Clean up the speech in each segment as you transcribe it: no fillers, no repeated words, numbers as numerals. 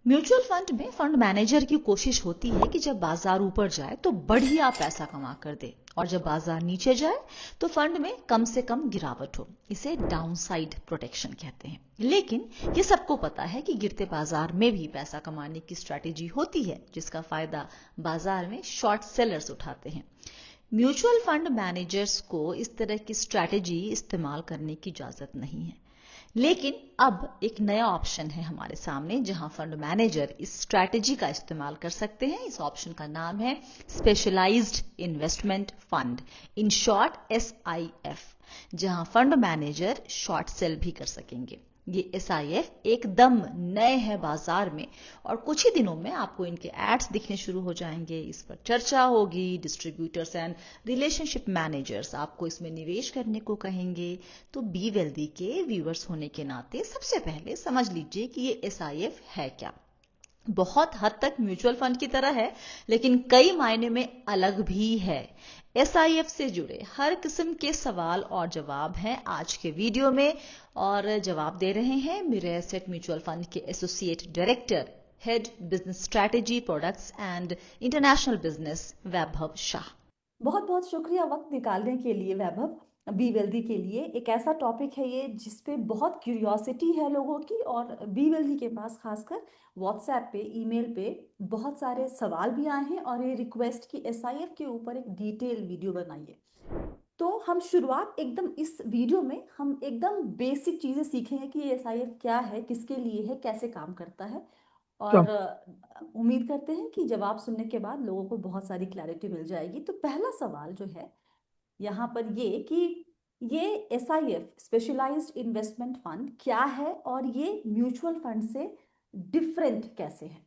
Mutual fund में fund manager की कोशिश होती है कि जब बाजार ऊपर जाए तो बढ़िया पैसा कमा कर दे और जब बाजार नीचे जाए तो फंड में कम से कम गिरावट हो। इसे डाउनसाइड प्रोटेक्शन कहते हैं। लेकिन ये सबको पता है कि गिरते बाजार में भी पैसा कमाने की स्ट्रैटेजी होती है जिसका फायदा बाजार में शॉर्ट सेलर्स उठाते हैं। म्यूचुअल फंड मैनेजर्स को इस तरह की स्ट्रैटेजी इस्तेमाल करने की इजाजत नहीं है। लेकिन अब एक नया ऑप्शन है हमारे सामने जहां फंड मैनेजर इस स्ट्रैटेजी का इस्तेमाल कर सकते हैं। इस ऑप्शन का नाम है specialized investment fund, in short SIF, जहां फंड मैनेजर शॉर्ट सेल भी कर सकेंगे। ये SIF एकदम नए हैं बाजार में और कुछ ही दिनों में आपको इनके एड्स दिखने शुरू हो जाएंगे। इस पर चर्चा होगी, डिस्ट्रीब्यूटर्स एंड रिलेशनशिप मैनेजर्स आपको इसमें निवेश करने को कहेंगे। तो बी वेल्दी के व्यूअर्स होने के नाते सबसे पहले समझ लीजिए कि ये SIF है क्या। बहुत हद तक म्यूचुअल फंड की तरह है लेकिन कई मायने में अलग भी है। SIF से जुड़े हर किस्म के सवाल और जवाब हैं आज के वीडियो में, और जवाब दे रहे हैं मिरे एसेट म्यूचुअल फंड के associate director, head business strategy products and international business, Vaibhav Shah. बहुत बहुत शुक्रिया वक्त निकालने के लिए वैभव। बी वेल्दी के लिए एक ऐसा टॉपिक है ये जिसपे बहुत क्यूरियोसिटी है लोगों की, और बी वेल्दी के पास खासकर व्हाट्सएप पे, ईमेल पे बहुत सारे सवाल भी आए हैं और ये रिक्वेस्ट कि SIF के ऊपर एक डिटेल वीडियो बनाइए। तो हम शुरुआत एकदम इस वीडियो में हम एकदम बेसिक चीज़ें सीखेंगे कि ये SIF क्या है, किसके लिए है, कैसे काम करता है। तो और उम्मीद करते हैं कि जवाब सुनने के बाद लोगों को बहुत सारी क्लैरिटी मिल जाएगी। तो पहला सवाल जो है यहाँ पर ये कि ये SIF स्पेशलाइज्ड इन्वेस्टमेंट फंड क्या है और ये म्यूचुअल फंड से डिफरेंट कैसे है।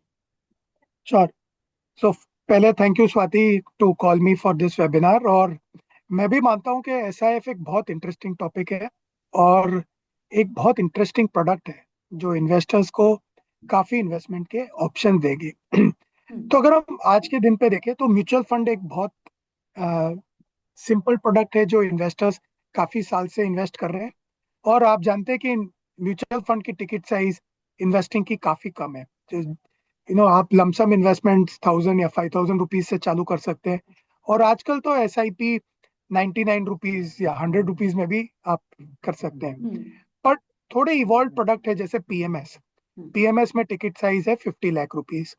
श्योर। सो पहले thank you Swati to call me for this webinar. और मैं भी मानता हूँ कि SIF एक बहुत इंटरेस्टिंग टॉपिक है और एक बहुत इंटरेस्टिंग प्रोडक्ट है जो इन्वेस्टर्स को काफी इन्वेस्टमेंट के ऑप्शन देगी। तो अगर हम आज के दिन पे देखें तो म्यूचुअल फंड एक बहुत सिंपल प्रोडक्ट है जो इन्वेस्टर्स काफी साल से इन्वेस्ट कर रहे हैं। और आप जानते हैं कि म्यूचुअल फंड की टिकट साइज इन्वेस्टिंग की काफी कम है। आप लमसम इन्वेस्टमेंट 1000 या 5000 रुपीज से चालू कर सकते हैं। और आजकल तो SIP 99 रुपीज या 100 रुपीज में भी आप कर सकते हैं। पर थोड़े इवॉल्व प्रोडक्ट है जैसे PMS में टिकट साइज है 50 लाख रुपीज।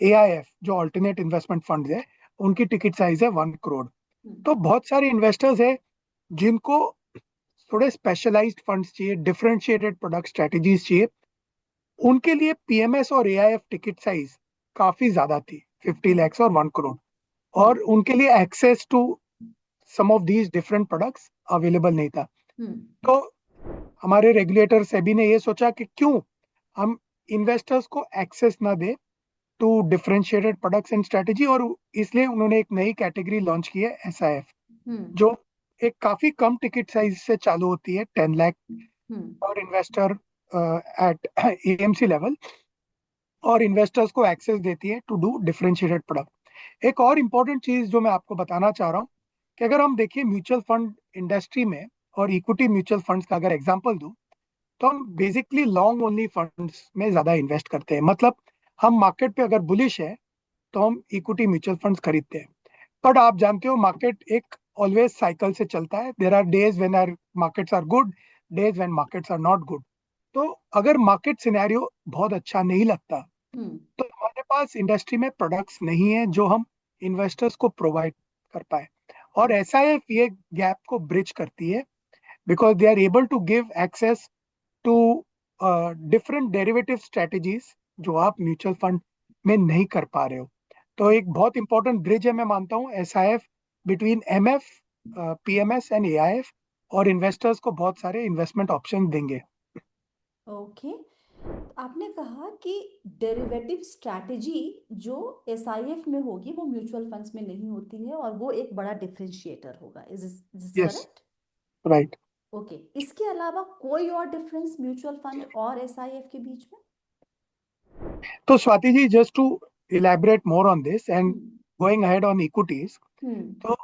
AIF जो अल्टरनेट इन्वेस्टमेंट फंड है उनकी टिकट साइज है 1 करोड़। तो बहुत सारे इन्वेस्टर्स है जिनको थोड़े स्पेशलाइज्ड फंड्स चाहिए, डिफरेंशिएटेड प्रोडक्ट स्ट्रेटजीज चाहिए। उनके लिए PMS और AIF टिकट साइज काफी ज्यादा थी, 50 lakhs और 1 करोड़। और उनके लिए access to some of these different products available नहीं था। तो हमारे रेगुलेटर सेबी ने ये सोचा कि क्यों हम इन्वेस्टर्स को एक्सेस ना दे to differentiated products and strategy, और इसलिए उन्होंने एक नई कैटेगरी लॉन्च की है SIF, जो एक काफी कम टिकट साइज से चालू होती है, 10 लाख और इन्वेस्टर एट AMC लेवल, और इन्वेस्टर्स को एक्सेस देती है टू डू डिफरेंशिएटेड प्रोडक्ट। एक और इम्पोर्टेंट चीज जो मैं आपको बताना चाह रहा हूँ कि अगर हम देखिए म्यूचुअल फंड इंडस्ट्री में और इक्विटी म्यूचुअल फंड्स का अगर एग्जांपल दूं तो हम बेसिकली लॉन्ग ओनली फंड्स में ज्यादा इन्वेस्ट करते हैं। मतलब हम मार्केट पे अगर बुलिश है तो हम इक्विटी म्यूचुअल फंड्स खरीदते हैं। बट आप जानते हो मार्केट एक ऑलवेज साइकिल से चलता है। There are days when are markets are good, days when markets are not good. तो अगर मार्केट सिनेरियो बहुत अच्छा नहीं लगता तो हमारे पास इंडस्ट्री में प्रोडक्ट्स नहीं है जो हम इन्वेस्टर्स को प्रोवाइड कर पाए। और SIF ये गैप को ब्रिज करती है because they are able to give access to different derivative strategies जो आप म्यूचुअल फंड में नहीं कर पा रहे हो। तो एक बहुत इंपॉर्टेंट ब्रिज है मैं मानता हूँ SIF between MF, PMS and AIF, और इन्वेस्टर्स को बहुत सारे इन्वेस्टमेंट ऑप्शन देंगे। ओके, आपने कहा कि डेरिवेटिव स्ट्रैटेजी जो SIF में होगी वो म्यूचुअल फंड्स में नहीं होती है और वो एक बड़ा डिफरेंशिएटर होगा। Is this yes, correct? Right. Okay, इसके अलावा कोई और डिफरेंस म्यूचुअल फंड और SIF के बीच में? तो Swati ji, just to elaborate more on this and going ahead on equities, तो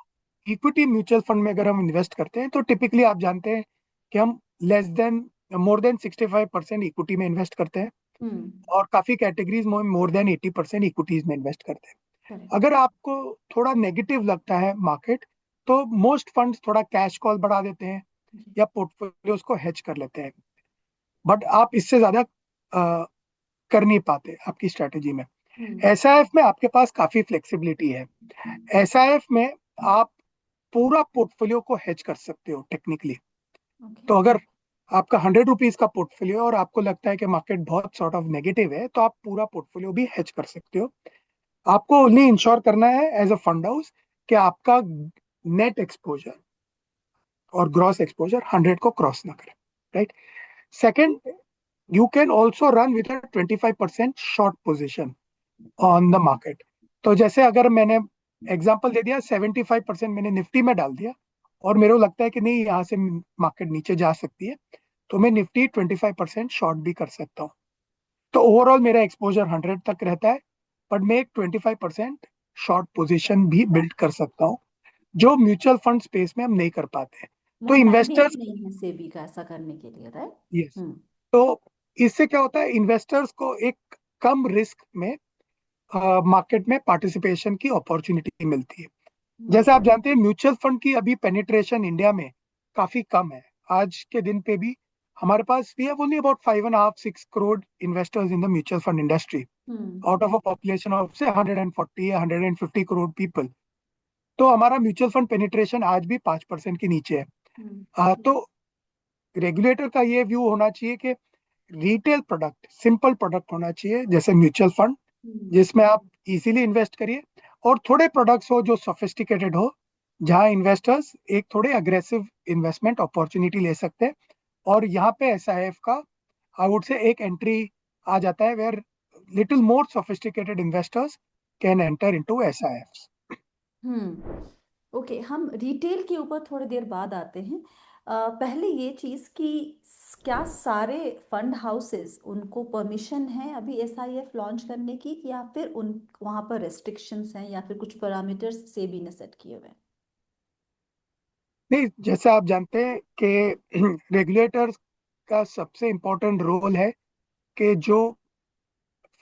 इक्विटी म्यूचुअल फंड में अगर हम इन्वेस्ट करते हैं तो टिपिकली आप जानते हैं कि हम less than more than 65% equity में इन्वेस्ट करते हैं हम्म। और काफी कैटेगरीज में मोर देन 80% इक्विटीज में इन्वेस्ट करते हैं। करेक्ट। अगर आपको थोड़ा नेगेटिव लगता है मार्केट, तो मोस्ट फंड्स थोड़ा कैश कॉल बढ़ा देते हैं जी। या पोर्टफोलियोज को हेज कर लेते हैं, बट आप इससे ज्यादा कर नहीं पाते आपकी स्ट्रेटेजी में। हम्म। एसआईएफ में आपके पास काफी फ्लेक्सिबिलिटी है। एसआईएफ में आप पूरा पोर्टफोलियो को हेज कर सकते हो टेक्निकली। ओके। तो अगर आपका 100 रुपीज का पोर्टफोलियो और आपको लगता है कि मार्केट बहुत सॉर्ट ऑफ नेगेटिव है, तो आप पूरा पोर्टफोलियो भी हेज कर सकते हो। आपको ओनली इंश्योर करना है एज अ फंड हाउस कि आपका नेट एक्सपोजर और ग्रॉस एक्सपोजर 100 को क्रॉस ना करे, right. Second, you can also run with a 25% short position on the market। तो जैसे अगर मैंने एग्जांपल दे दिया, 75% मैंने निफ्टी में डाल दिया और मेरे को लगता है कि नहीं यहाँ से मार्केट नीचे जा सकती है, तो मैं निफ्टी 25% शॉर्ट भी कर सकता हूँ। तो ओवरऑल मेरा एक्सपोजर 100 तक रहता है, बट मैं एक 25% शॉर्ट पोजीशन भी बिल्ड कर सकता हूँ, जो म्यूचुअल फंड स्पेस में हम नहीं कर पाते हैं। तो वो मैंडेट इन्वेस्टर्स, नहीं है सेबी का ऐसा करने के लिए, राइट? यस, हम्म। तो इससे क्या होता है, इन्वेस्टर्स को एक कम रिस्क में मार्केट में पार्टिसिपेशन की अपॉर्चुनिटी मिलती है। जैसे आप जानते हैं, म्यूचुअल फंड की अभी पेनिट्रेशन इंडिया में काफी कम है। आज के दिन पे भी हमारे पास we have only about 5.5-6 crore investors in the mutual fund industry hmm. Out of a population of say 140 या 150 करोड़ पीपल। तो हमारा म्यूचुअल फंड पेनिट्रेशन आज भी 5% के नीचे है। हम्म। तो रेगुलेटर का ये व्यू होना चाहिए कि रिटेल प्रोडक्ट, सिंपल प्रोडक्ट होना चाहिए जैसे म्यूचुअल फंड, हम्म। जिसमें आप इजीली इन्वेस्ट करिए, और थोड़े प्रोडक्ट्स हो जो सोफिस्टिकेटेड हो, जहां इन्वेस्टर्स एक थोड़े अग्रेसिव इन्वेस्टमेंट अपॉर्चुनिटी ले सकते हैं। और यहाँ पे एसआईएफ का आई वुड से एक एंट्री आ जाता है, where little more sophisticated investors can enter into SIF. Hmm. Okay, हम रिटेल के ऊपर थोड़ी देर बाद आते हैं। पहले ये चीज़ कि क्या सारे फंड हाउसेस उनको परमिशन है अभी एसआईएफ लॉन्च करने की, या फिर उन वहाँ पर रेस्ट्रिक्शंस हैं, या फिर कुछ पैरामीटर्स सेबी ने सेट किए हुए हैं? नहीं, जैसे आप जानते हैं कि रेगुलेटर्स का सबसे इम्पोर्टेंट रोल है कि जो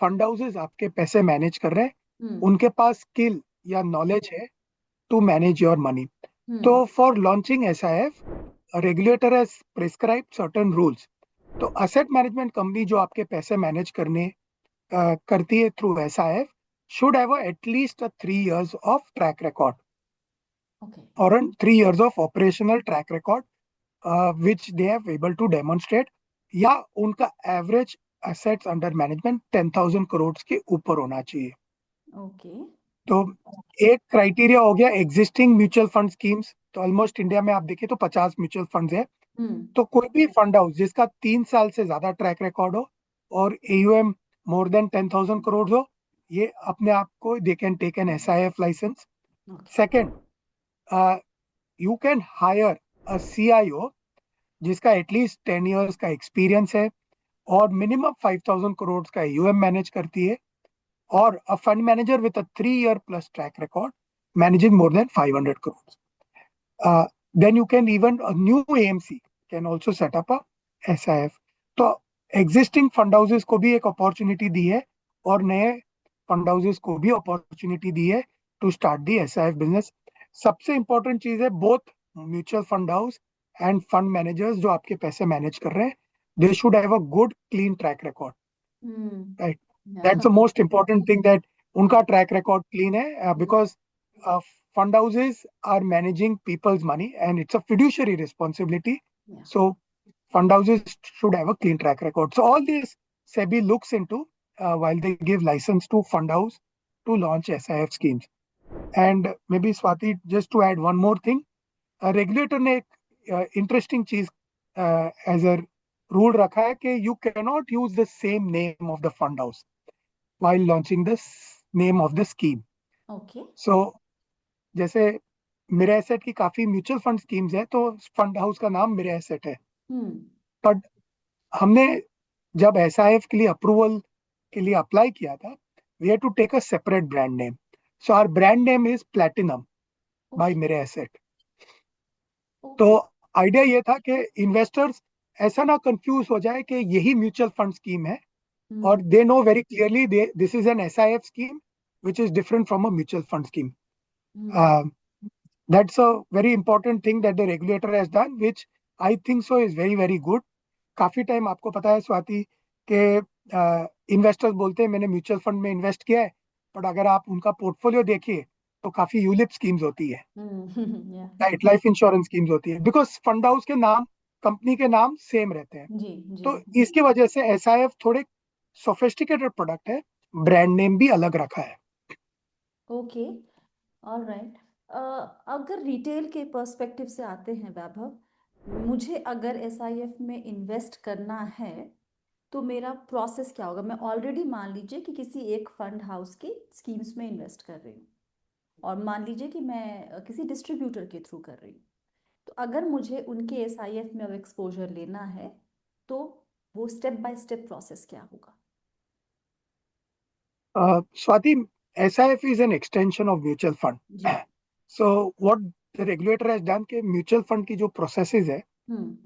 फंड हाउसेस आपके पैसे मैनेज कर रहे हैं, हम्म। उनके पास स्किल या नॉलेज है टू मैनेज योर मनी। तो hmm. For launching SIF, regulator has prescribe certain rules. तो असेट मैनेजमेंट कंपनी जो आपके पैसे मैनेज करती है through SIF should have at least 3 years of track record okay. और 3 years of operational track record which they have able to demonstrate, या उनका average assets under management 10,000 crore के ऊपर होना चाहिए। ओके। तो एक क्राइटेरिया हो गया एग्जिस्टिंग म्यूचुअल फंड स्कीम्स। तो ऑलमोस्ट इंडिया में आप देखिए तो 50 म्यूचुअल फंड्स है। हम्म। तो कोई भी फंड हाउस जिसका 3 साल से ज्यादा ट्रैक रिकॉर्ड हो और एयूएम मोर देन 10,000 करोड़ हो, ये अपने आप को they can take an SIF licence. Okay. Second, you can hire a CIO जिसका एटलीस्ट 10 years का एक्सपीरियंस है और मिनिमम 5,000 करोड़ का एयूएम मैनेज करती है, और a fund manager with a 3 year plus track record managing more than 500 crores. Then you can even a new AMC can also set up a SIF। तो existing fund houses को भी एक opportunity दी है और नए फंड हाउसेस को भी अपॉर्चुनिटी दी है to start the SIF business. सबसे इंपॉर्टेंट चीज है, both mutual fund house and fund managers जो आपके पैसे मैनेज कर रहे हैं, they should have a good clean track record, hmm. Right. That's the most important thing, that उनका ट्रैक रिकॉर्ड क्लीन है, because fund houses are managing people's money and it's a fiduciary responsibility. या। So fund houses should have a clean track record. So all this SEBI looks into while they give license to fund house to launch SIF schemes. And maybe Swati, just to add one more thing, regulator ने एक interesting चीज as a rule रखा है कि you cannot use the same name of the fund house while launching the name of the scheme. Okay. So जैसे मेरे asset की काफी म्यूचुअल फंड स्कीम्स है, तो फंड हाउस का नाम मेरे एसेट है, हम्म। बट हमने जब एसआईएफ के लिए अप्रूवल के लिए अप्लाई किया था, we had to take a separate brand name. So our brand name is Platinum by okay. मेरे एसेट। तो ओके। आइडिया ये था कि इन्वेस्टर्स ऐसा ना कंफ्यूज हो जाए कि यही म्यूचुअल फंड स्कीम है, और हम्म they know very clearly this is an SIF scheme which is different from a mutual fund scheme. Hmm Uh, that's a very important thing that the regulator has done, which I think so is very very good. काफी time आपको पता है स्वाति के investors बोलते हैं मैंने mutual fund में invest किया है, बट अगर आप उनका पोर्टफोलियो देखिए तो काफी यूलिप स्कीम्स होती है, या राइट, लाइफ इंश्योरेंस स्कीम्स होती है, बिकॉज फंड हाउस के नाम, कंपनी के नाम सेम रहते हैं। जी जी तो इसकी वजह से एसआईएफ थोड़े सोफिस्टिकेटेड प्रोडक्ट है, ब्रांड नेम भी अलग रखा है। Okay alright. अगर रिटेल के पर्सपेक्टिव से आते हैं वैभव, मुझे अगर एसआईएफ में इन्वेस्ट करना है तो मेरा प्रोसेस क्या होगा? मैं ऑलरेडी मान लीजिए कि किसी एक फंड हाउस की स्कीम्स में इन्वेस्ट कर रही हूँ और मान लीजिए कि मैं किसी डिस्ट्रीब्यूटर के थ्रू कर रही हूँ, तो अगर मुझे उनके एसआईएफ में अब एक्सपोजर लेना है तो वो स्टेप बाय स्टेप प्रोसेस क्या होगा? Swati, SIF is an extension of mutual fund. जी। So what the regulator has done के म्यूचुअल फंड की जो प्रोसेसेस है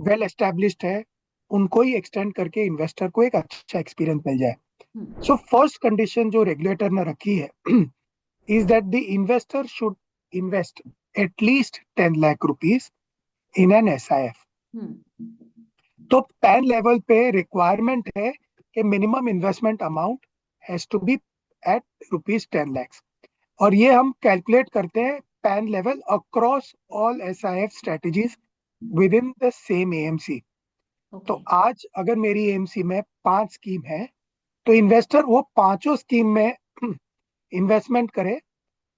वेल एस्टेब्लिश्ड है, उनको ही एक्सटेंड करके इन्वेस्टर को एक अच्छा एक्सपीरियंस मिल जाए। हम्म सो फर्स्ट कंडीशन जो रेगुलेटर ने रखी है is that the investor should invest at least 10 lakh rupees in an SIF. हम्म तो पैन लेवल पे रिक्वायरमेंट है कि minimum investment amount has to be at ₹10 lakhs, और ये हम कैलकुलेट करते हैं PAN level across all SIF strategies within the same AMC। Okay तो आज अगर मेरी AMC में 5 स्कीम है तो इन्वेस्टर वो पांचों स्कीम में इन्वेस्टमेंट करे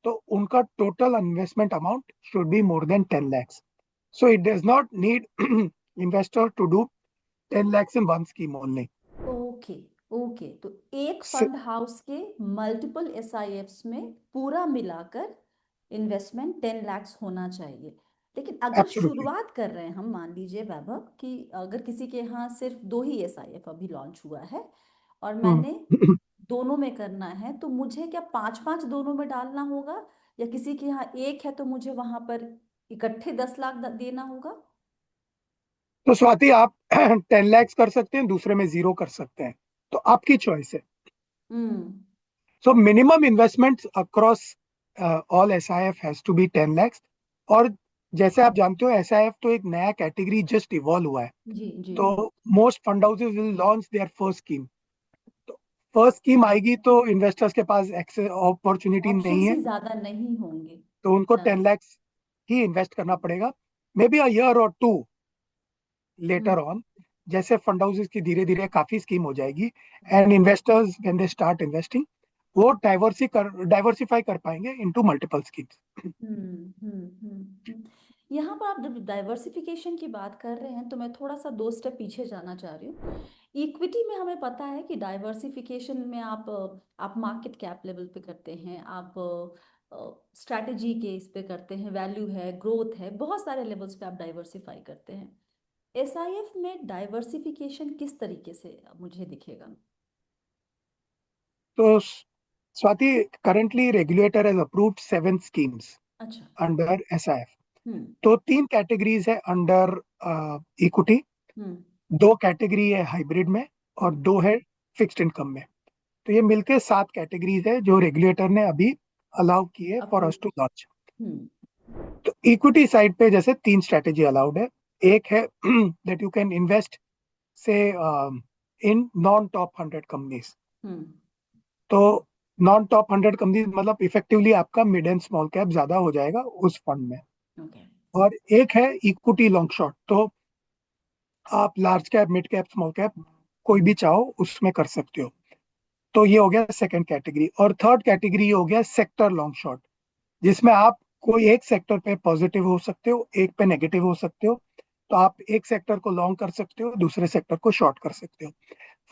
तो उनका total investment amount should be more than 10 lakhs. So it does not need investor to do 10 lakhs in one scheme only. Okay okay. तो एक S- फंड हाउस के मल्टीपल एसआईएफ्स में पूरा मिलाकर इन्वेस्टमेंट 10 लाख होना चाहिए। लेकिन अगर Absolutely. शुरुआत कर रहे हैं हम, मान लीजिए वैभव कि अगर किसी के यहाँ सिर्फ 2 ही एसआईएफ अभी लॉन्च हुआ है और Hmm. मैंने दोनों में करना है, तो मुझे क्या 5-5 दोनों में डालना होगा, या किसी के यहाँ एक है तो मुझे वहां पर इकट्ठे 10 लाख देना होगा? तो स्वाति, आप 10 lakhs कर सकते हैं, दूसरे में 0 कर सकते हैं, तो आपकी चॉइस है। Hmm so minimum investment across all SIF has to be 10 lakhs। और जैसे आप जानते हो SIF तो एक नया कैटेगरी जस्ट इवॉल्व हुआ है, जी जी। तो most fund houses will launch their first scheme. तो फर्स्ट स्कीम आएगी तो इन्वेस्टर्स के पास एक्सेस अपॉर्चुनिटी नहीं ऑप्शंस है, ही ज्यादा नहीं होंगे। तो उनको हाँ। 10 lakhs ही इन्वेस्ट करना पड़ेगा। मे बी अ ईयर और टू हम्म लेटर ऑन, जैसे फंड हाउसेस की धीरे धीरे काफी स्कीम हो जाएगी and investors when they start investing वो डाइवर्सिफाई कर पाएंगे इनटू मल्टीपल स्कीम्स। यहाँ पर आप जब डाइवर्सिफिकेशन की बात कर रहे हैं तो मैं थोड़ा सा 2 स्टेप पीछे जाना चाह रही हूँ। इक्विटी में हमें पता है कि डाइवर्सिफिकेशन में आप मार्केट कैप लेवल पे करते हैं, आप स्ट्रैटेजी के इस पे करते हैं, वैल्यू है, ग्रोथ है, बहुत सारे लेवल्स पे आप डाइवर्सिफाई करते हैं। एसआईएफ में डाइवर्सिफिकेशन किस तरीके से मुझे दिखेगा? तो Swati, currently regulator has approved 7 schemes अच्छा। Under SIF। हम्म तो 3 कैटेगरीज है अंडर इक्विटी, हम्म 2 कैटेगरी है हाइब्रिड में, और हम्म 2 है फिक्स्ड इनकम में। तो ये मिलके 7 कैटेगरीज है जो रेगुलेटर ने अभी अलाउ की है for approve. Us to launch. Hmm तो इक्विटी साइड पे जैसे 3 स्ट्रेटेजी अलाउड है। एक है दैट यू कैन इन्वेस्ट से इन नॉन टॉप 100 कंपनीज। हम्म तो नॉन टॉप 100 कंपनीज मतलब इफेक्टिवली आपका मिड एंड स्मॉल कैप ज्यादा हो जाएगा उस फंड में। ओके। और एक है इक्विटी लॉन्ग शॉर्ट, तो आप large cap, mid cap, small cap कोई भी चाहो उसमें कर सकते हो। तो ये हो गया सेकंड कैटेगरी। और थर्ड कैटेगरी हो गया सेक्टर लॉन्ग शॉर्ट, जिसमें आप कोई एक सेक्टर पे पॉजिटिव हो सकते हो, एक पे नेगेटिव हो सकते हो। तो आप एक सेक्टर को लॉन्ग कर सकते हो, दूसरे सेक्टर को शॉर्ट कर सकते हो।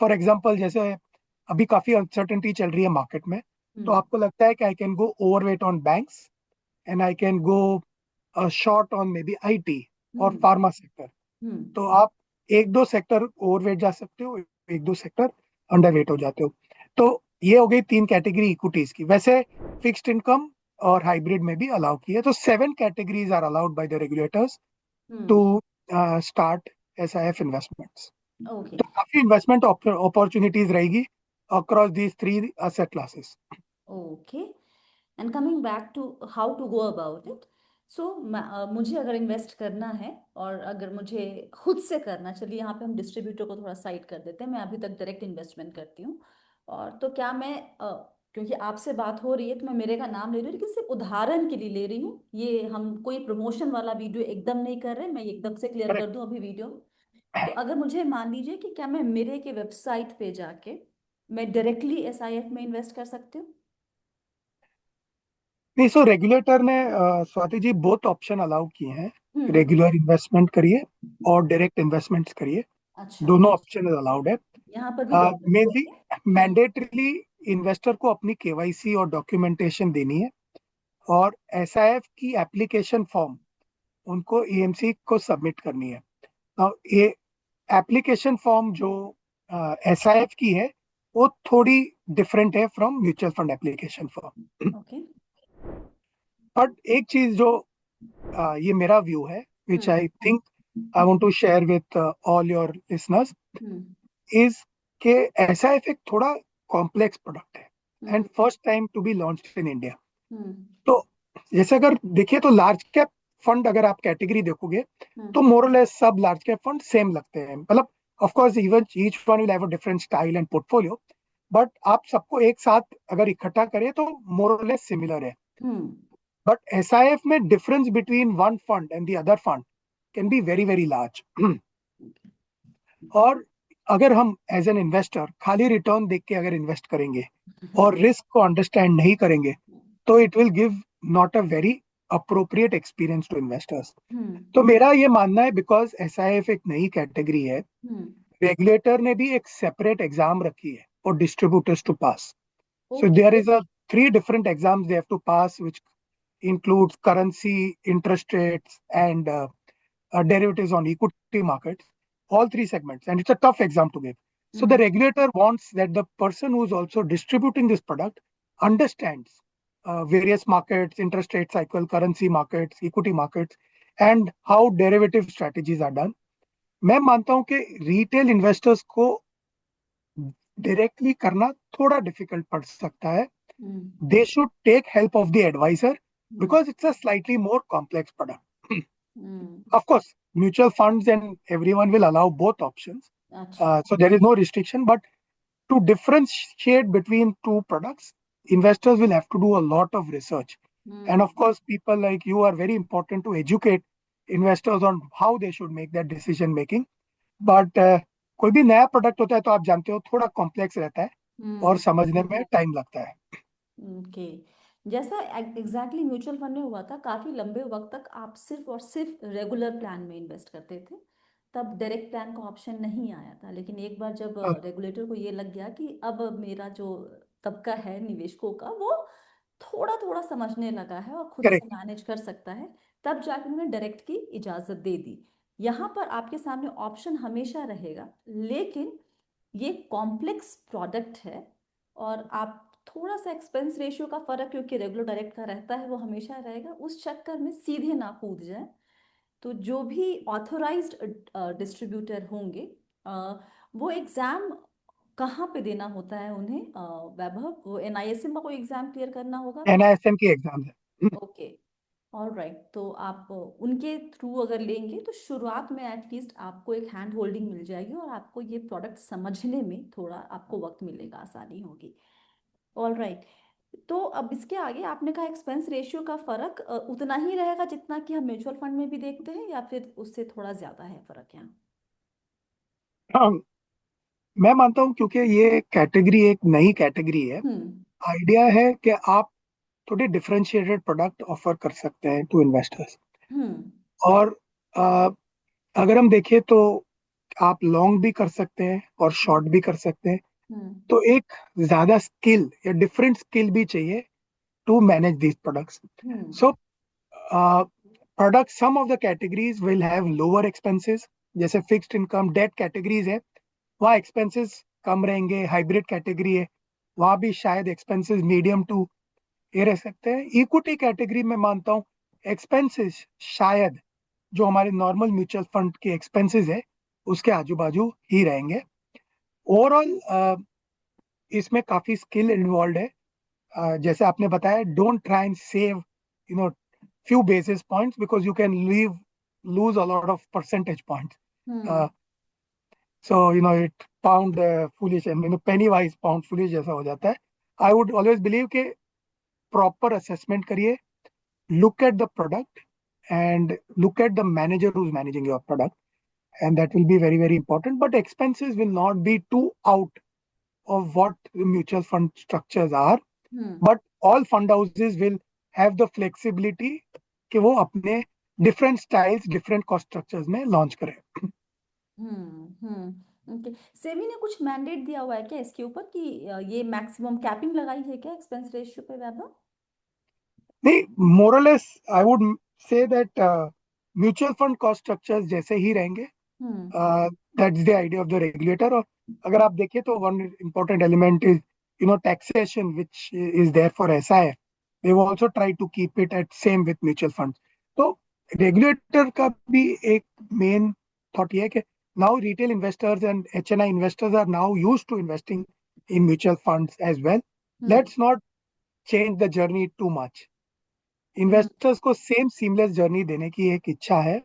फॉर एग्जाम्पल, जैसे अभी काफी अनसर्टेनिटी चल रही है मार्केट में, तो हम्म आपको लगता है कि I can go overweight on banks and I can go short on may be IT और हम्म फार्मा सेक्टर। हम्म तो आप एक दो सेक्टर ओवरवेट जा सकते हो, एक दो सेक्टर अंडरवेट हो जाते हो। तो ये हो गई 3 कैटेगरी इक्विटीज की। वैसे फिक्स्ड इनकम और हाइब्रिड में भी अलाउ की है। तो 7 categories are allowed by the regulators to hmm start SIF investments. Okay. तो काफी इन्वेस्टमेंट अपॉर्चुनिटीज रहेगी across these three asset classes. Okay, and coming back to how to go about it, so मुझे अगर invest करना है और अगर मुझे खुद से करना, चलिए यहाँ पे हम डिस्ट्रीब्यूटर को थोड़ा साइड कर देते हैं, मैं अभी तक डायरेक्ट इन्वेस्टमेंट करती हूँ। और तो क्या मैं क्योंकि आपसे बात हो रही है तो मैं मेरे का नाम ले रही हूँ, लेकिन सिर्फ उदाहरण के लिए ले रही हूँ, ये हम कोई प्रमोशन वाला वीडियो एकदम नहीं कर रहे, मैं ये एकदम से क्लियर कर Correct. दूं अभी वीडियो में। तो अगर मुझे मान लीजिए कि क्या मैं मेरे के वेबसाइट पे जाके मैं डायरेक्टली एसआईएफ में इन्वेस्ट कर सकती हूँ? नहीं, सो रेगुलेटर ने Swati ji both option allow किए हैं। हम्म। रेगुलर इन्वेस्टमेंट करिए और डायरेक्ट इन्वेस्टमेंट्स करिए, अच्छा, दोनों ऑप्शन अलाउड है। यहाँ पर भी दोनों मेनली है। मैंडेटरीली इन्वेस्टर को अपनी केवाईसी और डॉक्यूमेंटेशन देनी है, और एसआईएफ की एप्लीकेशन फॉर्म उनको ईएमसी को सबमिट करनी है। Now, ये एप्लीकेशन फॉर्म जो एसआईएफ की है वो थोड़ी डिफरेंट है from mutual fund application form. Okay. But एक चीज जो ये मेरा व्यू है, which hmm. I think I want to share with all your listeners, hmm. Is के एसआईएफ एक थोड़ा कॉम्प्लेक्स प्रोडक्ट है and hmm. First time to be launched in India. Hmm. तो जैसे अगर देखिए तो लार्ज कैप फंड अगर आप कैटेगरी देखोगे तो हम्म। मोरलेस सब लार्ज कैप फंड सेम लगते हैं, मतलब of course even each one will have a different style and portfolio, but आप सबको एक साथ अगर इकट्ठा करें तो मोरलेस सिमिलर है। हम्म। बट एसआईएफ में difference between one fund and the other fund can be very very large. और अगर हम एज एन इन्वेस्टर खाली रिटर्न देख के अगर इन्वेस्ट करेंगे और रिस्क को अंडरस्टैंड नहीं करेंगे तो it will give not a very appropriate experience to investors. Hmm. तो मेरा ये मानना है, बिकॉज एसआईएफ एक नई कैटेगरी है, हम्म। रेगुलेटर ने भी एक सेपरेट एग्जाम रखी है for distributors to pass. So okay. there is a three different exams they have to pass, which includes currency, interest rates, and derivatives on equity markets, all three segments, and it's a tough exam to give. So the hmm. regulator wants that the person who's also distributing this product understands various markets, interest rate cycle, currency markets, equity markets, and how derivative strategies are done. मैं मानता हूं कि retail investors को directly करना थोड़ा difficult पड़ सकता है। हम्म। They should take help of the advisor hmm. because it's a slightly more complex product. Hmm. Of course, mutual funds and everyone will allow both options. अच्छा। So there is no restriction, but to differentiate between two products, investors will have to do a lot of research. And hmm. of course, people like you are very important to educate investors on how they should make that decision making. But कोई भी नया product होता है तो आप जानते हो थोड़ा कॉम्प्लेक्स रहता है और हम्म। समझने में टाइम लगता है। ओके, जैसा एग्जैक्टली म्यूचुअल फंड में हुआ था, काफी लंबे वक्त तक आप सिर्फ और सिर्फ रेगुलर प्लान में इन्वेस्ट करते थे, तब डायरेक्ट प्लान का ऑप्शन नहीं आया था। लेकिन एक बार जब रेगुलेटर को ये लग गया कि अब मेरा जो तबका है निवेशकों का वो थोड़ा थोड़ा समझने लगा है और खुद से करेक्ट। मैनेज कर सकता है, तब जाकर उन्होंने डायरेक्ट की इजाजत दे दी। यहाँ पर आपके सामने ऑप्शन हमेशा रहेगा, लेकिन ये कॉम्प्लेक्स प्रोडक्ट है और आप थोड़ा सा एक्सपेंस रेशियो का फर्क क्योंकि रेगुलर डायरेक्ट का रहता है वो हमेशा रहेगा, उस चक्कर में सीधे ना कूद जाए। तो जो भी ऑथोराइज्ड डिस्ट्रीब्यूटर होंगे वो एग्जाम कहाँ पे देना होता है उन्हें, वैभव, वो एनआईएसएम का कोई एग्जाम क्लियर करना होगा कुछ? एनआईएसएम की एग्जाम है। ओके, ऑल राइट, तो आप उनके थ्रू अगर लेंगे तो शुरुआत में एटलीस्ट आपको एक हैंड होल्डिंग मिल जाएगी और आपको ये प्रोडक्ट समझने में थोड़ा आपको वक्त मिलेगा, आसानी होगी। ऑल राइट, तो अब इसके आगे आपने कहा एक्सपेंस रेशियो का फर्क उतना ही रहेगा जितना कि हम म्यूचुअल फंड में भी देखते हैं, या फिर उससे थोड़ा ज्यादा है फर्क यहाँ? हाँ, मैं मानता हूँ क्योंकि ये कैटेगरी एक नई कैटेगरी है, हम्म। आइडिया है कि आप थोड़े डिफरेंशिएटेड प्रोडक्ट ऑफर कर सकते हैं टू इन्वेस्टर्स। हम्म। और अ, अगर हम देखें तो आप लॉन्ग भी कर सकते हैं और शॉर्ट भी कर सकते हैं। हम्म। तो एक ज्यादा स्किल या डिफरेंट स्किल भी चाहिए to manage these products. Hmm. So product some of the categories will have lower expenses, जैसे फिक्स्ड इनकम डेट कैटेगरीज है, वहाँ एक्सपेंसेस कम रहेंगे। हाइब्रिड कैटेगरी है, वहाँ भी शायद एक्सपेंसेस मीडियम टू ये रह सकते हैं। इक्विटी कैटेगरी में मानता हूँ एक्सपेंसेस शायद जो हमारे नॉर्मल म्यूचुअल फंड के एक्सपेंसेस है उसके आजू बाजू ही रहेंगे। ओवरऑल इसमें काफी स्किल इन्वॉल्व है। जैसे आपने बताया, don't try and save few basis points because you can lose a lot of percentage points. Hmm Uh, so it pound foolish and penny wise pound foolish जैसा हो जाता है. I would always believe कि proper assessment करिए, look at the product and look at the manager who's managing your product, and that will be very very important. But expenses will not be too out of what the mutual fund structures are. Hmm But all fund houses will have the flexibility कि वो अपने different styles, different cost structures में launch करें. Okay. SEBI ने कुछ mandate दिया हुआ है क्या इसके ऊपर कि ये मैक्सिमम कैपिंग लगाई है क्या एक्सपेंस रेशियो पे वैभव? नहीं, more or less I would say that mutual fund cost structures जैसे ही रहेंगे. हम्म That's the idea of the regulator. और अगर आप देखें तो one important element is taxation which is there for SIF. They will also try to keep it at same with mutual funds. तो regulator का भी एक main thought ये है कि now retail investors and HNI investors are now used to investing in mutual funds as well. Hmm Let's not change the journey too much. Hmm Investors को same seamless journey देने की एक इच्छा है,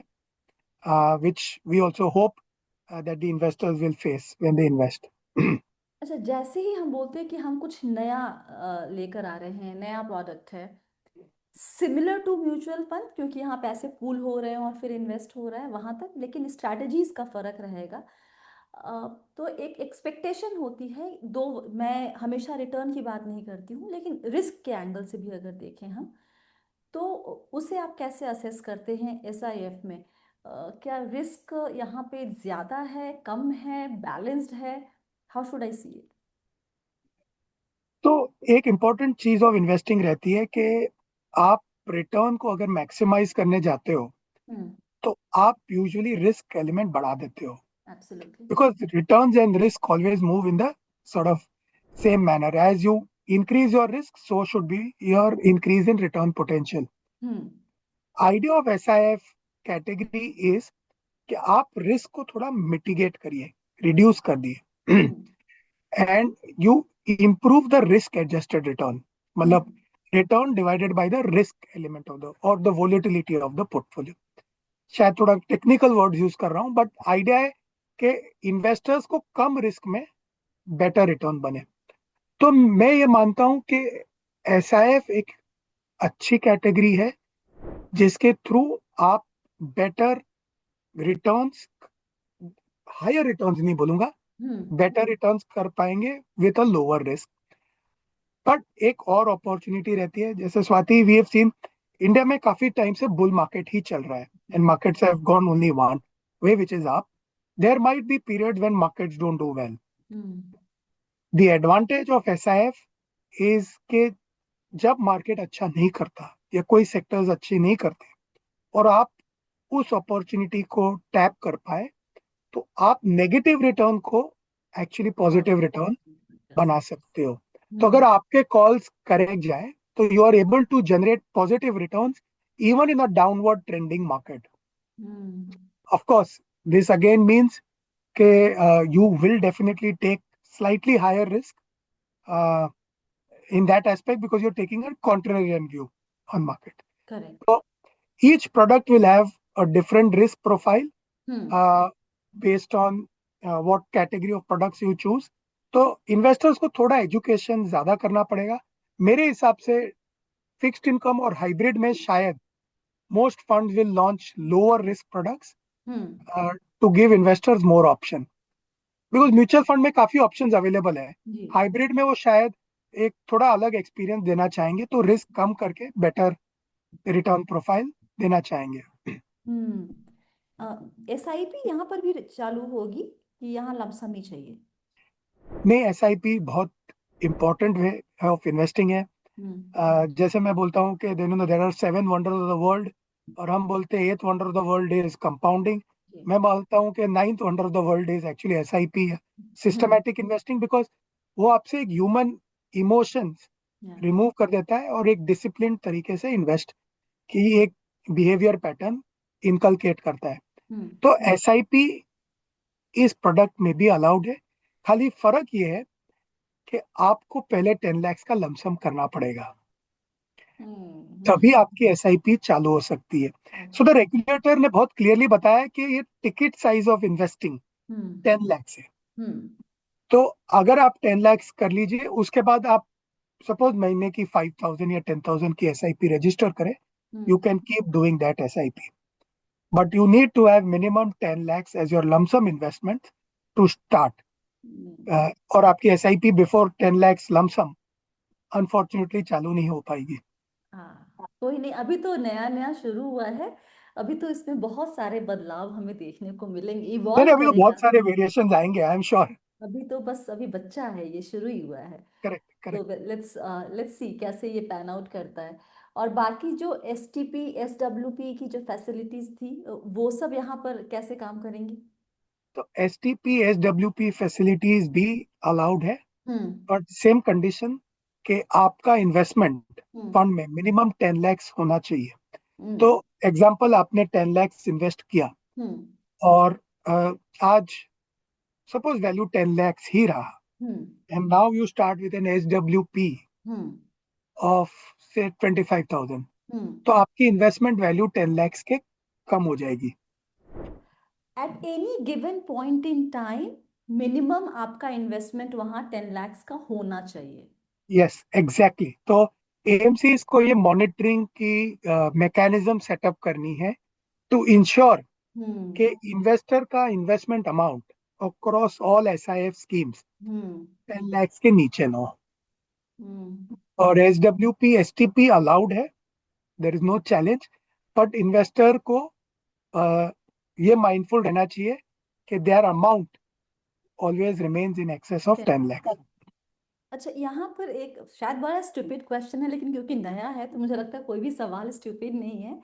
which we also hope that the investors will face when they invest. अच्छा, जैसे ही हम बोलते हैं कि हम कुछ नया लेकर आ रहे हैं, नया प्रोडक्ट है सिमिलर टू म्यूचुअल फंड, क्योंकि यहाँ पैसे पूल हो रहे हैं और फिर इन्वेस्ट हो रहा है वहां तक, लेकिन स्ट्रैटेजीज का फर्क रहेगा। तो एक एक्सपेक्टेशन होती है दो। मैं हमेशा रिटर्न की बात नहीं करती हूँ, लेकिन रिस्क के एंगल से भी अगर देखें हम, तो उसे आप कैसे असेस करते हैं एसआईएफ में? क्या रिस्क यहाँ पे ज्यादा है, कम है, बैलेंस्ड है? How should I see it? तो एक इम्पॉर्टेंट चीज ऑफ इन्वेस्टिंग रहती है कि आप रिटर्न को अगर मैक्सिमाइज करने जाते हो हम्म तो आप यूजुअली रिस्क एलिमेंट बढ़ा देते हो, absolutely. because returns and risk always move in the sort of same manner. As you increase your risk, so should be your increase in return potential. Hmm Idea of SIF category is कि आप risk को थोड़ा mitigate करिए, reduce कर दिए, hmm and you improve the risk adjusted return. मतलब return divided by the risk element of the और the volatility of the portfolio. शायद थोड़ा टेक्निकल वर्ड यूज कर रहा हूं, बट आइडिया है कि इन्वेस्टर्स को कम रिस्क में बेटर रिटर्न बने. तो मैं ये मानता हूं कि SIF एक अच्छी कैटेगरी है जिसके थ्रू आप बेटर रिटर्न्स, हायर रिटर्न्स नहीं बोलूंगा, हम्म बेटर रिटर्न्स कर पाएंगे with a lower risk. But एक और अपॉर्चुनिटी रहती है, जैसे Swati we have seen India में काफी टाइम से बुल मार्केट ही चल रहा है, and markets have gone only one way which is up. There might be period when markets don't do well. Hmm the advantage of SIF is के जब market अच्छा नहीं करता या कोई सेक्टर्स अच्छे नहीं करते और आप उस अपॉर्चुनिटी को टैप कर पाए, तो आप नेगेटिव रिटर्न को एक्चुअली पॉजिटिव रिटर्न बना सकते हो. तो अगर हम्म आपके कॉल्स करेक्ट जाए तो you are able to generate positive returns even in a downward trending market. Hmm of course this again means के you will definitely take slightly higher risk in that aspect because you're taking a contrarian view on market. Correct. So each product will have a different risk profile hmm uh, based on what category of products you choose. तो investors को थोड़ा education ज्यादा करना पड़ेगा मेरे हिसाब से. Fixed income और हाइब्रिड में शायद most fund will launch lower risk products hmm to give investors more option, because mutual fund में काफी ऑप्शंस अवेलेबल है. जी। हाइब्रिड में वो शायद एक थोड़ा अलग एक्सपीरियंस देना चाहेंगे, तो रिस्क कम करके बेटर रिटर्न प्रोफाइल देना चाहेंगे. एसआईपी यहाँ पर भी चालू होगी कि यहाँ लमसम ही चाहिए? नहीं, SIP बहुत इंपॉर्टेंट वे ऑफ इन्वेस्टिंग है. जैसे मैं बोलता हूँ कि there are 7 wonders of the world और हम बोलते हैं 8th wonder of the world is compounding. जी। मैं मानता हूँ कि 9th wonder of the world is actually SIP है, सिस्टमैटिक इन्वेस्टिंग, बिकॉज वो आपसे एक ह्यूमन इमोशंस या रिमूव कर देता है और एक डिसिप्लिन तरीके से इन्वेस्ट की एक बिहेवियर पैटर्न इनकलकेट करता है. हम्म तो SIP इस प्रोडक्ट में भी अलाउड है. खाली फर्क ये है कि आपको पहले 10 लाख का लमसम करना पड़ेगा, हम्म। तभी आपकी एसआईपी चालू हो सकती है। सो द रेगुलेटर ने बहुत क्लियरली बताया कि ये टिकट साइज ऑफ इन्वेस्टिंग हम्म। 10 लाख है। हम्म। तो अगर आप 10 लाख कर लीजिए, उसके बाद आप सपोज महीने की 5,000 या 10,000 की एसआईपी रजिस्टर करें, you hmm. Can keep doing that SIP, but you need to have minimum 10 lakhs as your lump sum investment to start. हम्म। और आपकी SIP before 10 lakhs lump sum unfortunately चालू नहीं हो पाएगी। हाँ, कोई नहीं, अभी तो नया नया शुरू हुआ है। अभी तो इसमें बहुत सारे बदलाव हमें देखने को मिलेंगे, नहीं नहीं, इवॉल्व अभी तो बहुत करेगा। सारे वेरिएशन आएंगे, आई एम श्योर। अभी तो बस अभी बच्चा है, ये शुरू ही हुआ है। करेक्ट तो करेक्ट। लेट्स सी कैसे ये पैन आउट करता है। और बाकी जो एसटीपी एसडब्ल्यूपी की जो फैसिलिटीज थी, वो सब यहाँ पर कैसे काम करेंगी? तो एसटीपी एसडब्ल्यूपी फैसिलिटीज भी अलाउड है, हम्म। बट सेम कंडीशन कि आपका इन्वेस्टमेंट हम्म। फंड में मिनिमम 10 lakhs होना चाहिए। तो हम्म। एग्जाम्पल, आपने 10 lakhs इन्वेस्ट किया हम्म। और आज सपोज वैल्यू 10 lakhs ही रहा, हम्म। and now you start with an SWP hmm. of say 25,000, हम्म। तो आपकी इन्वेस्टमेंट वैल्यू 10 lakhs के कम हो जाएगी। At any given point in time minimum आपका इन्वेस्टमेंट वहां 10 लाख का होना चाहिए। Yes exactly. तो एएमसीज को ये मॉनिटरिंग की मैकेनिज्म सेटअप करनी है टू इंश्योर हम्म। कि इन्वेस्टर का investment amount across all SIF schemes hmm. 10 lakhs के नीचे ना हो। हम्म। और एसडब्ल्यूपी एसटीपी अलाउड है, there is no challenge, but investor को uh, ये माइंडफुल रहना चाहिए कि their amount always remains in excess of 10 lakhs। अच्छा, यहाँ पर एक शायद बड़ा स्टूपिड क्वेश्चन है, लेकिन क्योंकि नया है तो मुझे लगता है कोई भी सवाल स्टूपिड नहीं है।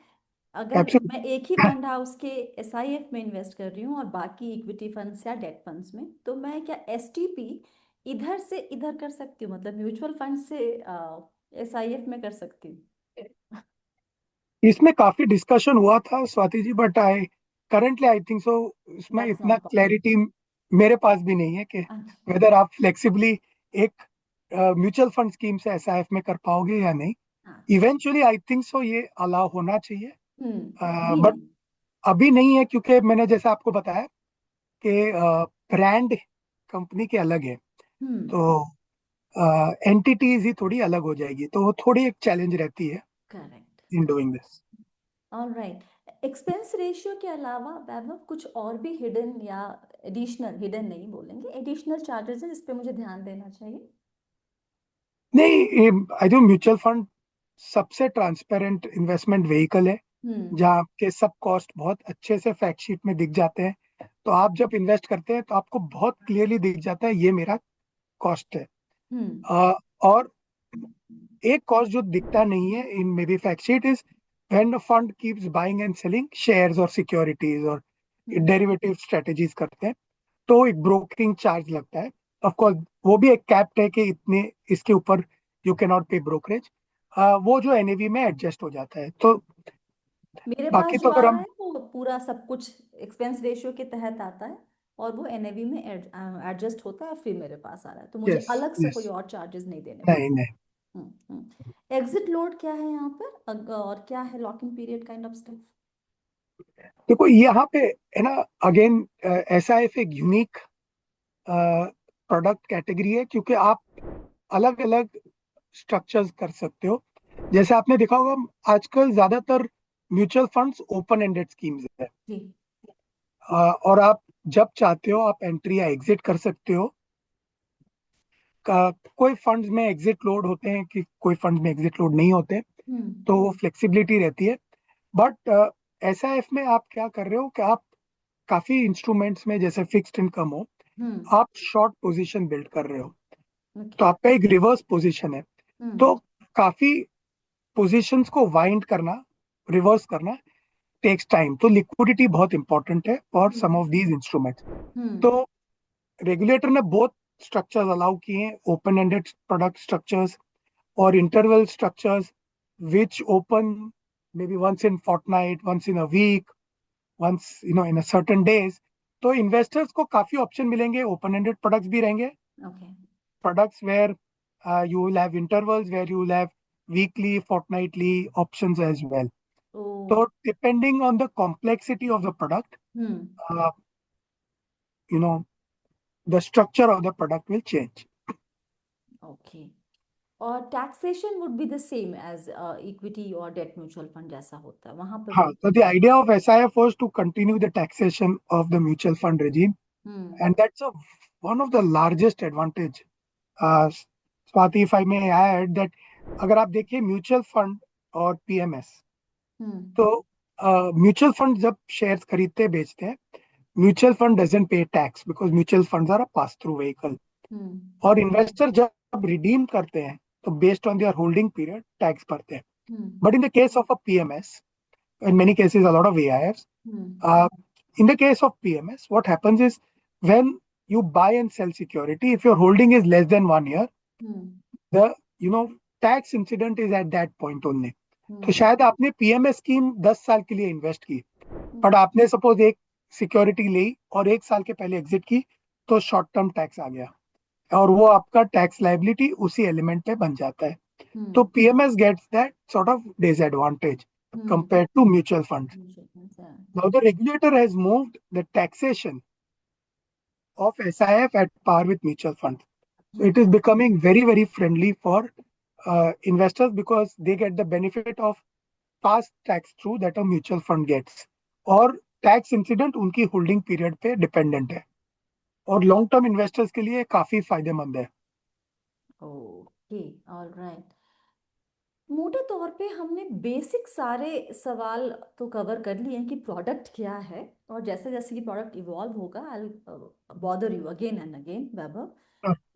अगर मैं एक ही फंड हाउस के एसआईएफ में इन्वेस्ट कर रही हूँ और बाकी इक्विटी फंड्स या डेट फंड्स में, तो मैं क्या एसटीपी इधर से इधर कर सकती हूँ, मतलब म्यूचुअल फंड से एसआईएफ में कर सकती हूँ? इसमें काफी डिस्कशन हुआ था Swati ji, but I think so इसमें दैट्स इतना नॉट पॉसिबल। क्लैरिटी मेरे पास भी नहीं है कि वेदर आप फ्लेक्सिबली एक म्यूचुअल फंड स्कीम से एसआईएफ में कर पाओगे या नहीं। अच्छा। इवेंचुअली आई थिंक सो ये अलाउ होना चाहिए, अभी बट नहीं। अभी नहीं है, क्योंकि मैंने जैसे आपको बताया कि ब्रांड कंपनी के अलग है, हम्म। तो एंटिटीज ही थोड़ी अलग हो जाएगी, तो वो थोड़ी एक चैलेंज रहती है in correct. Doing this. Alright, expense ratio के अलावा वैभव कुछ और भी हिडन या एडिशनल, हिडन नहीं बोलेंगे, एडिशनल चार्जेस है जिस पे मुझे ध्यान देना चाहिए? नहीं, आई थिंक म्यूचुअल फंड सबसे ट्रांसपेरेंट इन्वेस्टमेंट व्हीकल है, हम्म। जहाँ आपके सब कॉस्ट बहुत अच्छे से फैक्ट शीट में दिख जाते हैं। तो आप जब इन्वेस्ट करते हैं तो आपको बहुत क्लियरली दिख जाता है ये मेरा कॉस्ट है। हम्म। और एक कॉस्ट जो दिखता नहीं है in maybe fact sheet is when fund keeps buying and selling shares और सिक्योरिटीज और हम्म। डेरिवेटिव स्ट्रेटेजीज करते हैं, तो एक ब्रोकिंग चार्ज लगता है। ऑफ कोर्स वो भी एक कैप्ड है कि इतने, इसके ऊपर यू कैन नॉट पे ब्रोकरेज, वो जो एनएवी में एडजस्ट हो जाता है। तो मेरे पास बाकी तो जो आ अगर रहा हम, है वो पूरा सब कुछ एक्सपेंस रेशियो के तहत आता है, और वो एनएवी में एडजस्ट होता है, और फिर मेरे पास आ रहा है, तो मुझे यस अलग से यस, कोई और चार्जेस नहीं देने नहीं पड़ते। नहीं, एग्जिट लोड क्या है यहाँ पर, और क्या है lock in period kind of stuff? देखो यहाँ पे है ना, अगेन एसआईएफ एक यूनिक प्रोडक्ट कैटेगरी है, क्योंकि आप अलग अलग स्ट्रक्चर्स कर सकते हो। जैसे आपने देखा होगा आजकल ज्यादातर mutual funds open ended schemes है, जी। और आप जब चाहते हो आप एंट्री या एग्जिट कर सकते हो। कोई फंड्स में एग्जिट लोड होते हैं कि कोई फंड में एग्जिट लोड नहीं होते, हम्म। तो वो फ्लेक्सिबिलिटी रहती है। बट एसआईएफ में आप क्या कर रहे हो कि आप काफी इंस्ट्रूमेंट्स में जैसे फिक्स्ड इनकम हो, हम्म। आप शॉर्ट पोजीशन बिल्ड कर रहे हो, ओके। तो आपका एक रिवर्स पोजीशन है। तो हम्म। काफी पोजीशंस को वाइंड करना, रिवर्स करना टेक्स टाइम, तो लिक्विडिटी बहुत इंपॉर्टेंट है for some of these instruments. Hmm. तो रेगुलेटर ने बहुत स्ट्रक्चर्स अलाउ किए हैं, ओपन एंडेड प्रोडक्ट स्ट्रक्चर्स और interval structures which open maybe once in fortnight, once in a week, once in a certain days। तो investors को काफी option मिलेंगे, ओपन एंडेड प्रोडक्ट्स भी रहेंगे, okay. products where you will have intervals, where you will have weekly, fortnightly options as well. Oh So depending on the complexity of the product, hmm uh, you know, the structure of the product will change. Okay और taxation would be the same as equity और debt mutual fund जैसा होता है वहां पे कोई So the idea of SIF was to continue the taxation of the mutual fund regime, hmm and that's one of the largest advantage. Uh, Swati, if I may add that, अगर आप देखिए mutual fund और PMS, hmm तो mutual fund जब shares खरीदते बेचते हैं, mutual fund doesn't pay tax because mutual funds are a pass through vehicle. Hmm और इन्वेस्टर जब रिडीम करते हैं तो based on their holding period tax भरते हैं. Hmm but in the case of a PMS, in many cases a lot of AIFs, hmm in the case of PMS, what happens is when you buy and sell security, if your holding is less than 1 year, hmm the tax incident is at that point only. तो हम्म शायद आपने PMS scheme 10 साल के लिए invest की, but आपने suppose एक security ली और 1 साल के पहले एग्जिट की, तो शॉर्ट टर्म टैक्स आ गया और वो आपका टैक्स लाइबिलिटी उसी एलिमेंट पे बन जाता है. तो PMS gets that sort of disadvantage compared to mutual funds. Now the regulator has moved the taxation of SIF at par with mutual funds. So it is becoming very, very friendly for investors because they get the benefit of past tax through that a mutual fund gets. और tax incident उनकी holding period पे dependent है और long term investors के लिए काफी फायदेमंद है. ओके ऑलराइट मोटे तौर पे हमने बेसिक सारे सवाल तो कवर कर लिए हैं कि प्रोडक्ट क्या है और जैसे जैसे ये प्रोडक्ट इवॉल्व होगा I bother you again and again Vaibhav.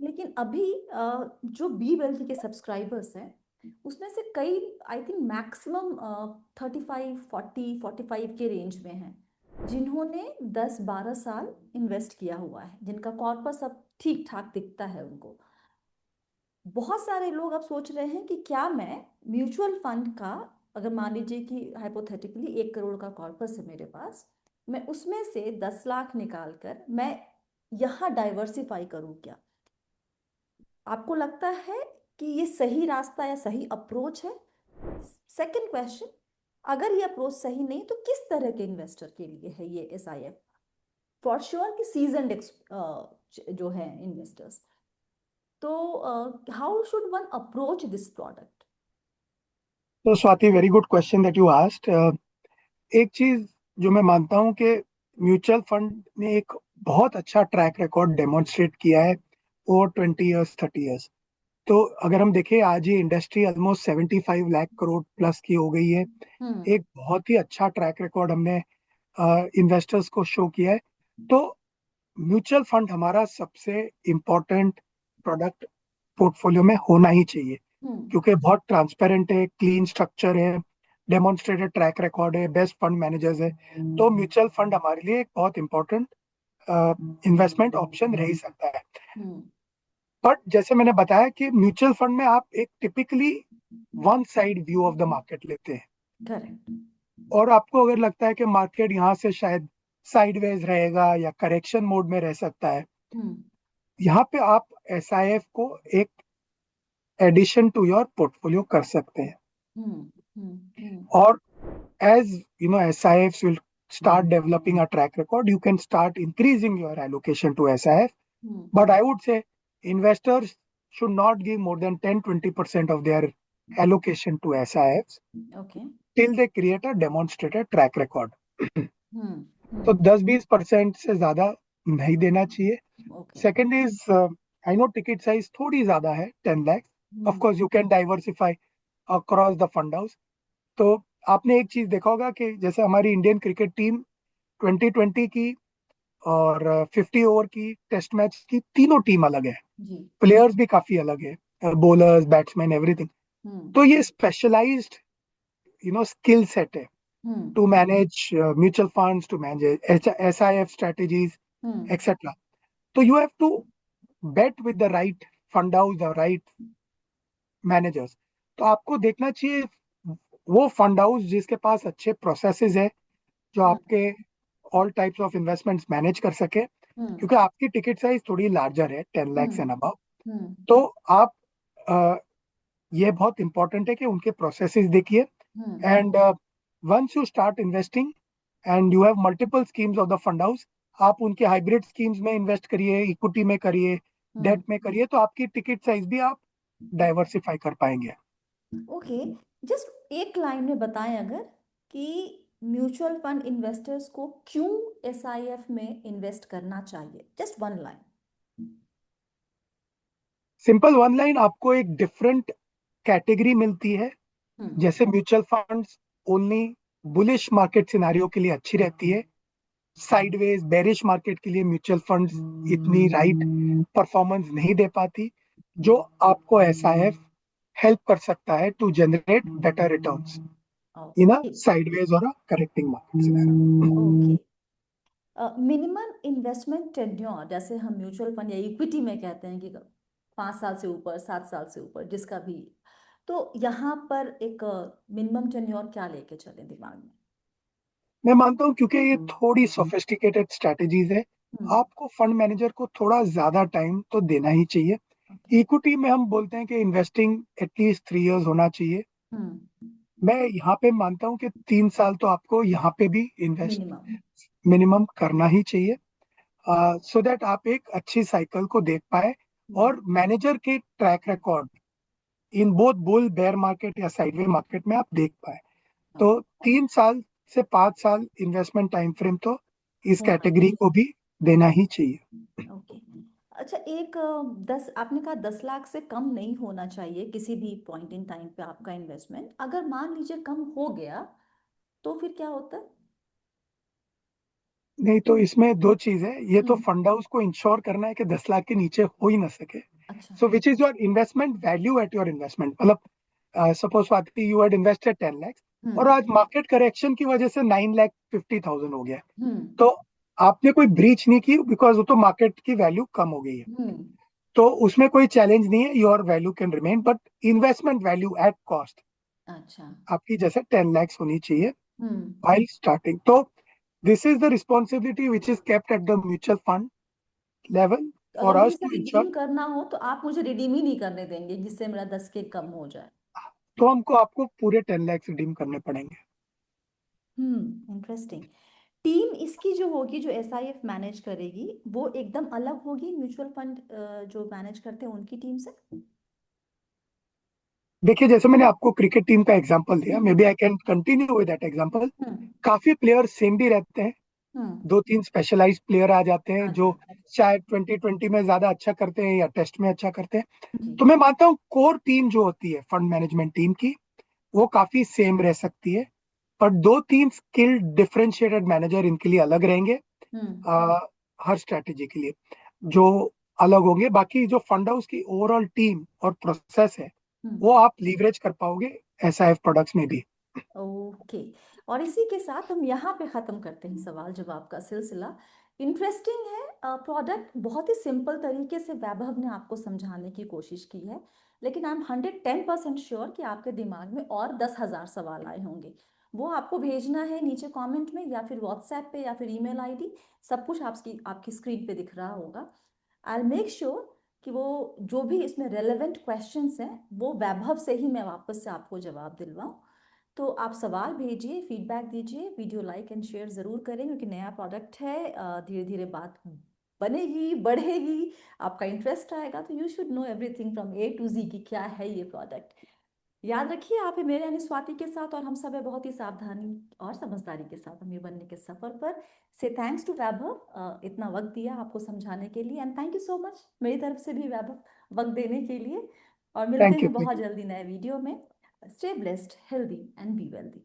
लेकिन अभी जो बी वेल्थ के सब्सक्राइबर्स हैं उसमें से कई आई थिंक मैक्सिमम 35 40 45 के रेंज में हैं जिन्होंने 10 12 साल इन्वेस्ट किया हुआ है जिनका कॉर्पस अब ठीक ठाक दिखता है उनको. बहुत सारे लोग अब सोच रहे हैं कि क्या मैं म्यूचुअल फंड का अगर मान लीजिए कि हाइपोथेटिकली 1 करोड़ का कॉर्पस है मेरे पास मैं उसमें से 10 लाख निकाल कर मैं यहाँ डाइवर्सिफाई करूँ क्या. आपको लगता है कि ये सही रास्ता या सही अप्रोच है. सेकंड क्वेश्चन अगर ये अप्रोच सही नहीं तो किस तरह के इन्वेस्टर के लिए है ये SIF. फॉर श्योर कि सीजनड जो है इन्वेस्टर्स. तो how should one approach this product. तो Swati, very good question that you asked. एक चीज जो मैं मानता हूँ कि म्यूचुअल फंड ने एक बहुत अच्छा ट्रैक रिकॉर्ड डेमोन्स्ट्रेट किया है ओवर 20 years 30 years. तो अगर हम देखें आज ये industry almost 75 lakh crore plus की हो गई है. एक बहुत ही अच्छा ट्रैक रिकॉर्ड हमने इन्वेस्टर्स को शो किया है. तो म्यूचुअल फंड हमारा सबसे इम्पोर्टेंट प्रोडक्ट पोर्टफोलियो में होना ही चाहिए क्योंकि बहुत ट्रांसपेरेंट है, क्लीन स्ट्रक्चर है, डेमोन्स्ट्रेटेड ट्रैक रिकॉर्ड है, बेस्ट फंड मैनेजर्स है. तो म्यूचुअल फंड हमारे लिए एक बहुत इंपॉर्टेंट इन्वेस्टमेंट ऑप्शन रह ही सकता है. बट जैसे मैंने बताया कि म्यूचुअल फंड में आप एक typically one side view of the market लेते हैं. करेक्ट. और आपको अगर लगता है कि मार्केट यहाँ से शायद साइडवेज रहेगा या करेक्शन मोड में रह सकता है, यहाँ पे आप SIF को एक एडिशन टू योर पोर्टफोलियो कर सकते हैं. और as SIFs will start developing a track record, you can start increasing your allocation to SIF. But I would say investors should not give more than 10-20% of their allocation to SIFs till they create a demonstrated track record. तो 10-20% से ज्यादा नहीं देना चाहिए. Second is I know ticket size थोड़ी ज्यादा है 10 lakh. Of course you can diversify across the fund house. तो आपने एक चीज देखा होगा कि जैसे हमारी इंडियन क्रिकेट टीम 2020 की और 50 ओवर की टेस्ट मैच की तीनों टीम अलग है, प्लेयर्स भी काफी अलग है, बॉलर्स, बैट्समैन, एवरीथिंग. तो ये स्पेशलाइज्ड स्किल सेट है to manage mutual funds, to manage SIF strategies, etc. So you have to bet with the right fund house, the right managers. तो आपको देखना चाहिए वो फंड हाउस जिसके पास अच्छे प्रोसेसेस है, जो आपके all types of investments manage कर सके, क्योंकि आपकी टिकट साइज थोड़ी लार्जर है 10 lakhs एंड अबव. तो आप अ, ये बहुत इंपॉर्टेंट है कि उनके प्रोसेसेस देखिए, and once you start investing and you have multiple schemes of the fund house, आप उनके हाइब्रिड स्कीम्स में इन्वेस्ट करिए, इक्विटी में करिए, डेट में करिए, तो आपकी टिकट साइज भी आप डाइवर्सिफाई कर पाएंगे। ओके, जस्ट एक लाइन में बताएं अगर कि म्यूचुअल फंड इन्वेस्टर्स को क्यों एसआईएफ में इन्वेस्ट करना चाहिए, just one line. Simple one line, आपको एक डिफरेंट कैटेगरी मिलती है। हम्म जैसे mutual funds only bullish market scenario के लिए अच्छी रहती है, साइडवेज बेरिश मार्केट के लिए म्यूचुअल फंड्स इतनी राइट परफॉर्मेंस नहीं दे पाती, जो आपको एसआईएफ हेल्प कर सकता है to generate better returns in a okay sideways और a correcting market scenario. Okay, minimum investment tenure जैसे हम म्यूचुअल फंड या इक्विटी में कहते हैं कि 5 साल से ऊपर, 7 साल से ऊपर, जिसका भी, तो यहाँ पर एक मिनिमम टेन्योर क्या लेके चले दिमाग में? मैं मानता हूं क्योंकि ये थोड़ी सोफिस्टिकेटेड स्ट्रेटजीज है, हम्म आपको फंड मैनेजर को थोड़ा ज्यादा टाइम तो देना ही चाहिए। ओके इक्विटी में हम बोलते हैं कि इन्वेस्टिंग एटलीस्ट 3 इयर्स होना चाहिए। हम्म मैं यहाँ पे मानता हूँ कि 3 साल तो आपको यहाँ पे भी इन्वेस्ट मिनिमम मिनिमम करना ही चाहिए, सो दैट आप एक अच्छी साइकिल को देख पाए और मैनेजर के track record in both bull bear market या साइडवे मार्केट में आप देख पाए। तो 3 साल से 5 साल इन्वेस्टमेंट टाइम फ्रेम तो इस होना कैटेगरी को भी देना ही चाहिए। ओके। अच्छा, एक 10, आपने कहा 10 लाख से कम नहीं होना चाहिए किसी भी पॉइंट इन टाइम पे आपका इन्वेस्टमेंट, अगर मान लीजिए कम हो गया तो फिर क्या होता है? नहीं, तो इसमें दो चीज है, ये तो हम्म फंड हाउस को इंश्योर करना है कि 10 लाख के नीचे हो ही ना सके। अच्छा so which is your investment value at your investment, मतलब suppose Swati you had invested 10 lakhs और हम्म आज मार्केट करेक्शन की वजह से 9,50,000 हो गया, हम्म तो आपने कोई ब्रीच नहीं की बिकॉज वो तो मार्केट की वैल्यू कम हो गई है, हम्म तो उसमें कोई चैलेंज नहीं है, your value can remain, but investment value at cost अच्छा आपकी जैसे 10 lakhs होनी चाहिए हम्म while starting। तो this is the responsibility which is kept at the mutual fund level तो for अगर मुझे us इसे to ensure। रिडीम करना हो तो आप मुझे रिडीम ही नहीं करने देंगे जिससे मेरा 10 के कम हो जाए? तो हमको आपको पूरे 10 lakhs रिडीम करने पड़ेंगे। इंटरेस्टिंग। टीम इसकी जो होगी, जो एसआईएफ मैनेज करेगी, वो एकदम अलग होगी म्यूचुअल फंड जो मैनेज करते हैं उनकी टीम से? देखिए, जैसे मैंने आपको क्रिकेट टीम का एग्जांपल दिया, may hmm be I can continue with that example. Hmm काफी प्लेयर सेम भी रहते हैं, हम्म 2-3 स्पेशलाइज्ड प्लेयर आ जाते आ हैं जो जाए शायद 2020 में ज्यादा अच्छा करते हैं या टेस्ट में अच्छा करते हैं। जी तो मैं मानता हूँ कोर टीम जो होती है फंड मैनेजमेंट टीम की, वो काफी सेम रह सकती है, पर 2-3 स्किल्ड डिफरेंशिएटेड मैनेजर इनके लिए अलग रहेंगे, हम्म आ, हर स्ट्रैटेजी के लिए जो अलग होंगे। बाकी जो फंड हाउस की ओवरऑल टीम और प्रोसेस है, हम्म वो आप लीवरेज कर पाओगे एसआईएफ प्रोडक्ट्स में भी। ओके। और इसी के साथ हम यहाँ पे ख़त्म करते हैं सवाल जवाब का सिलसिला। इंटरेस्टिंग है, प्रोडक्ट बहुत ही सिंपल तरीके से वैभव ने आपको समझाने की कोशिश की है, लेकिन आई एम 110% श्योर कि आपके दिमाग में और 10,000 सवाल आए होंगे। वो आपको भेजना है नीचे कमेंट में या फिर व्हाट्सएप पे या फिर ईमेल आईडी, सब कुछ आपकी आपकी स्क्रीन पे दिख रहा होगा। आई मेक श्योर कि वो जो भी इसमें रेलेवेंट क्वेश्चंस हैं वो वैभव से ही मैं वापस से आपको जवाब दिलवाऊँ। तो आप सवाल भेजिए, फीडबैक दीजिए, वीडियो लाइक एंड शेयर ज़रूर करें क्योंकि नया प्रोडक्ट है, धीरे धीरे बात बनेगी, बढ़ेगी, आपका इंटरेस्ट आएगा, तो you should know everything from A to Z कि क्या है ये प्रोडक्ट। याद रखिए, आप है मेरे यानी स्वाति के साथ, और हम सब है बहुत ही सावधानी और समझदारी के साथ हम ये बनने के सफ़र पर। से थैंक्स टू वैभव, इतना वक्त दिया आपको समझाने के लिए, and thank you so much मेरी तरफ से भी वैभव वक्त देने के लिए। और मिलते थैंक यू, हैं थैंक बहुत यू। जल्दी नए वीडियो में। Stay blessed, healthy and be wealthy.